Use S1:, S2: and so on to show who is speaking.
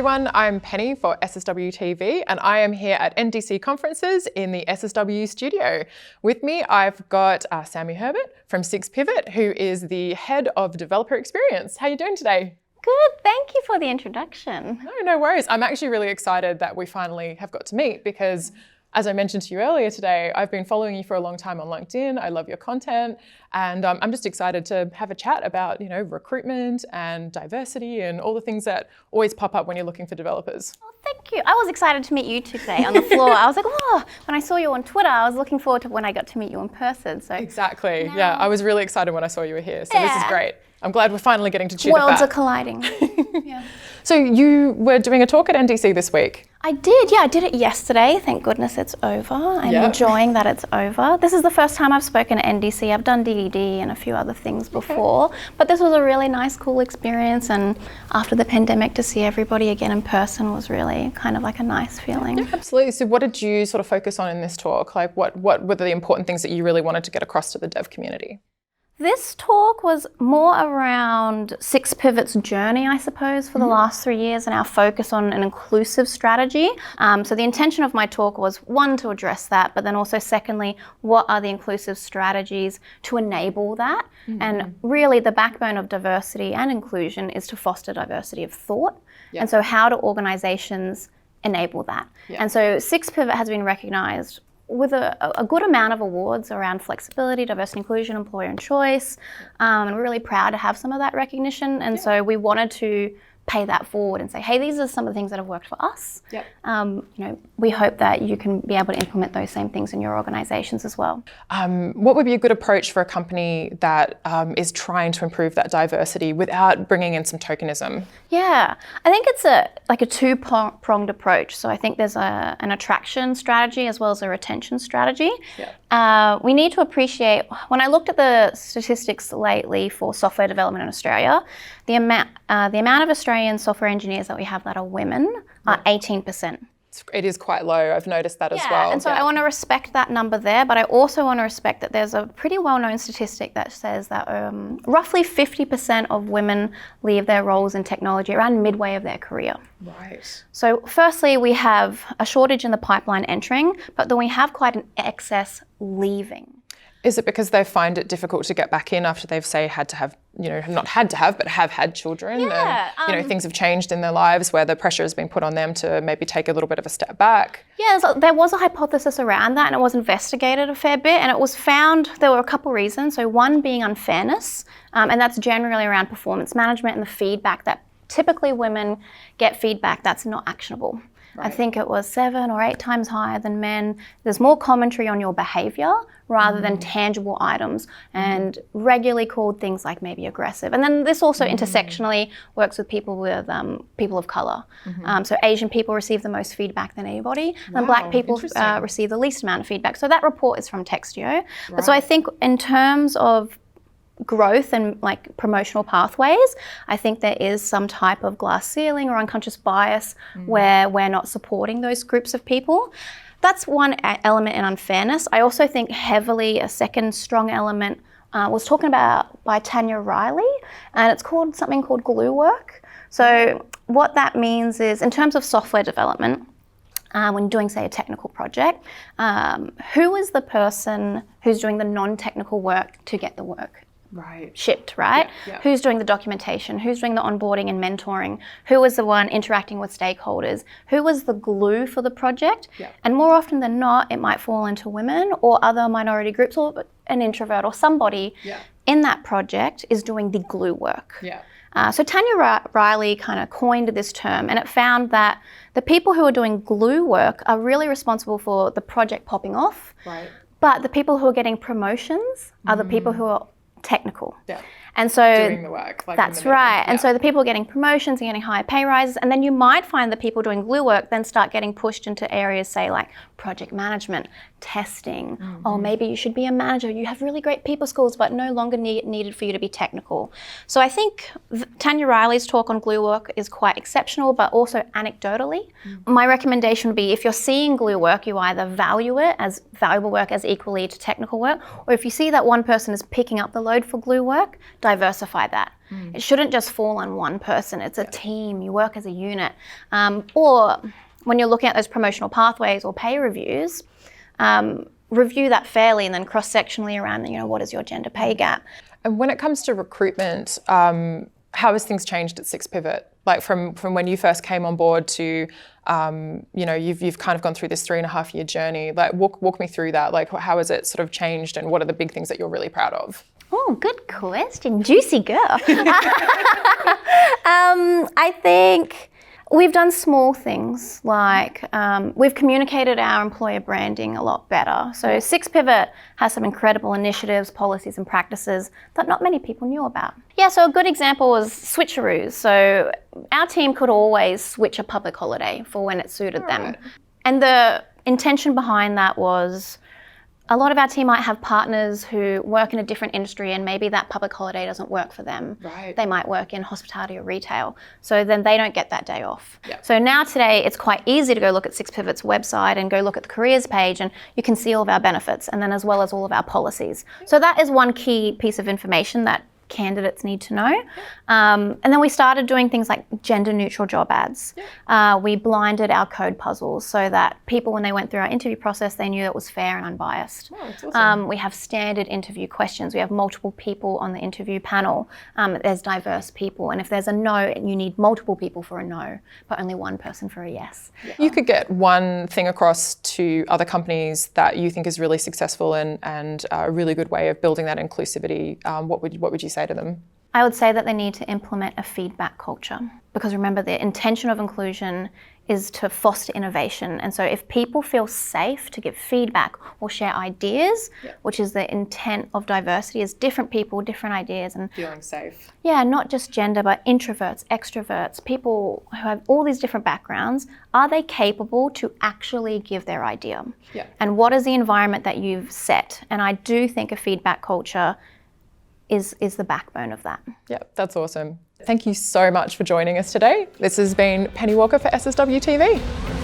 S1: everyone, I'm Penny for SSW TV and I am here at NDC conferences in the SSW studio. With me I've got Sammy Herbert from 6Pivot, who is the Head of Developer Experience. How are you doing today?
S2: Good, thank you for the introduction.
S1: No worries. I'm actually really excited that we finally have got to meet because, as I mentioned to you earlier today, I've been following you for a long time on LinkedIn. I love your content, and I'm just excited to have a chat about, recruitment and diversity and all the things that always pop up when you're looking for developers.
S2: Oh, thank you. I was excited to meet you today on the floor. I was like, oh, when I saw you on Twitter, I was looking forward to when I got to meet you in person. So
S1: exactly.
S2: now...
S1: Yeah, I was really excited when I saw you were here. So This is great. I'm glad we're finally getting to chew the fat.
S2: Worlds are colliding. Yeah.
S1: So you were doing a talk at NDC this week.
S2: I did, yeah. I did it yesterday. Thank goodness it's over. I'm enjoying that it's over. This is the first time I've spoken at NDC. I've done DDD and a few other things before, but this was a really nice, cool experience. And after the pandemic, to see everybody again in person was really kind of like a nice feeling.
S1: Yeah, absolutely. So what did you sort of focus on in this talk? Like what were the important things that you really wanted to get across to the dev community?
S2: This talk was more around 6Pivot's journey, I suppose, for the last 3 years and our focus on an inclusive strategy. So the intention of my talk was, one, to address that, but then also secondly, what are the inclusive strategies to enable that? And really the backbone of diversity and inclusion is to foster diversity of thought. And so how do organizations enable that? And so 6Pivot has been recognized with a good amount of awards around flexibility, diversity, inclusion, employer and choice. And we're really proud to have some of that recognition. And so we wanted to pay that forward and say, hey, these are some of the things that have worked for us. We hope that you can be able to implement those same things in your organizations as well.
S1: What would be a good approach for a company that is trying to improve that diversity without bringing in some tokenism?
S2: Yeah, I think it's a two-pronged approach. So I think there's an attraction strategy as well as a retention strategy. We need to appreciate, when I looked at the statistics lately for software development in Australia, the amount of Australian software engineers that we have that are women are 18%.
S1: It is quite low. I've noticed that as well.
S2: And so I want to respect that number there, but I also want to respect that there's a pretty well-known statistic that says that roughly 50% of women leave their roles in technology around midway of their career.
S1: Right.
S2: So firstly, we have a shortage in the pipeline entering, but then we have quite an excess leaving.
S1: Is it because they find it difficult to get back in after they've, say, had to have, not had to have, but have had children? And, things have changed in their lives where the pressure has been put on them to maybe take a little bit of a step back?
S2: Yeah, so there was a hypothesis around that and it was investigated a fair bit, and it was found there were a couple reasons. So one being unfairness, and that's generally around performance management and the feedback that typically women get feedback that's not actionable. Right. I think it was 7 or 8 times higher than men. There's more commentary on your behavior rather than tangible items, and regularly called things like maybe aggressive. And then this also intersectionally works with people with people of color. So Asian people receive the most feedback than anybody, and Black people receive the least amount of feedback. So that report is from Textio. But so I think in terms of growth and like promotional pathways, I think there is some type of glass ceiling or unconscious bias where we're not supporting those groups of people. That's one element in unfairness. I also think heavily a second strong element was talking about by Tanya Riley, and it's called something called glue work. So what that means is, in terms of software development, when doing, say, a technical project, who is the person who's doing the non-technical work to get the work shipped, right? Who's doing the documentation? Who's doing the onboarding and mentoring? Who was the one interacting with stakeholders? Who was the glue for the project? And more often than not, it might fall into women or other minority groups or an introvert or somebody in that project is doing the glue work. So Tanya Riley kind of coined this term, and it found that the people who are doing glue work are really responsible for the project popping off, but the people who are getting promotions are the people who are technical. And so
S1: doing the work.
S2: That's right. And so the people getting promotions and getting higher pay rises, and then you might find the people doing glue work then start getting pushed into areas, say, like project management, testing, or maybe you should be a manager. You have really great people skills, but no longer needed for you to be technical. So I think Tanya Riley's talk on glue work is quite exceptional, but also anecdotally. My recommendation would be, if you're seeing glue work, you either value it as valuable work as equally to technical work, or if you see that one person is picking up the load for glue work, diversify that. It shouldn't just fall on one person. It's a team. You work as a unit. Or when you're looking at those promotional pathways or pay reviews, review that fairly and then cross-sectionally around, what is your gender pay gap?
S1: And when it comes to recruitment, how has things changed at 6Pivot? Like from when you first came on board to, you've kind of gone through this 3.5-year journey. Like walk me through that. Like how has it sort of changed, and what are the big things that you're really proud of?
S2: Oh, good question. Juicy girl. I think we've done small things like we've communicated our employer branding a lot better. So 6Pivot has some incredible initiatives, policies and practices that not many people knew about. Yeah, so a good example was switcheroos. So our team could always switch a public holiday for when it suited them. And the intention behind that was a lot of our team might have partners who work in a different industry and maybe that public holiday doesn't work for them.
S1: Right.
S2: They might work in hospitality or retail. So then they don't get that day off.
S1: Yeah.
S2: So now today it's quite easy to go look at 6Pivot's website and go look at the careers page, and you can see all of our benefits, and then as well as all of our policies. So that is one key piece of information that candidates need to know. And then we started doing things like gender neutral job ads. We blinded our code puzzles so that people, when they went through our interview process, they knew that it was fair and unbiased.
S1: Oh, that's awesome.
S2: We have standard interview questions. We have multiple people on the interview panel. There's diverse people. And if there's a no, you need multiple people for a no, but only one person for a yes.
S1: You could get one thing across to other companies that you think is really successful and a really good way of building that inclusivity. What would you say to them?
S2: I would say that they need to implement a feedback culture, because remember, the intention of inclusion is to foster innovation. And so if people feel safe to give feedback or share ideas, which is the intent of diversity, is different people, different ideas. And
S1: Feeling safe.
S2: yeah, not just gender, but introverts, extroverts, people who have all these different backgrounds, are they capable to actually give their idea?
S1: Yeah.
S2: And what is the environment that you've set? And I do think a feedback culture is the backbone of that.
S1: Yeah, that's awesome. Thank you so much for joining us today. This has been Penny Walker for SSW TV.